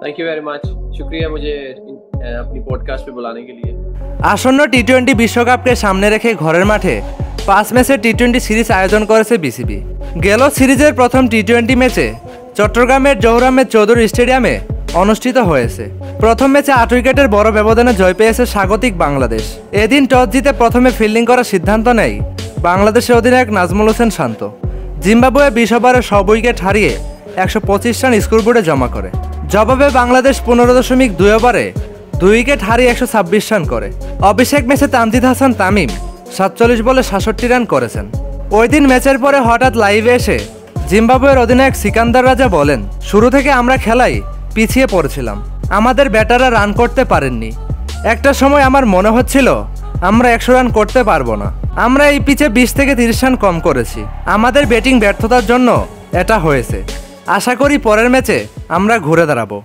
Thank you very much. शुक्रिया मुझे अपनी पॉडकास्ट पे बुलाने के लिए। আসন্ন টি-20 বিশ্বকাপকে সামনে রেখে ঘরের মাঠে 5 ম্যাচের টি-20 সিরিজ আয়োজন করেছে বিসিবি। গেল সিরিজের প্রথম টি-20 ম্যাচে চট্টগ্রামের জহুর আহমেদ চৌধুরী স্টেডিয়ামে অনুষ্ঠিত হয়েছে। প্রথম ম্যাচে 8 উইকেটের বড় ব্যবধানে জয় পেয়েছে স্বাগতিক বাংলাদেশ। এদিন টস জিতে প্রথমে ফিল্ডিং করার সিদ্ধান্ত নেয় বাংলাদেশের অধিনায়ক নাজমুল হোসেন শান্ত। জিম্বাবুয়ে 20 ওভারে সব উইকেট হারিয়ে 125 রান স্কোরবোর্ডে জমা করে। জবাবে বাংলাদেশ 15.2 ওভারে 2 উইকেট হারিয়ে 126 রান করে। অভিষেক ম্যাচে তানজিদ হাসান তামিম 47 বলে 67 রান করেছেন। ওই দিন ম্যাচের পরে হঠাৎ লাইভে এসে জিম্বাবুয়ের অধিনায়ক সিকান্দার রাজা বলেন, শুরু থেকে আমরা খেলায় পিছিয়ে পড়েছিলাম, আমাদের ব্যাটাররা রান করতে পারেননি। একটা সময় আমার মনে হচ্ছিল আমরা 100 রান করতে পারবো না। আমরা এই পিচে 20 থেকে 30 রান কম করেছি। আমাদের ব্যাটিং ব্যর্থতার জন্য এটা হয়েছে। আশা করি পরের ম্যাচে আমরা ঘুরে দাঁড়াবো।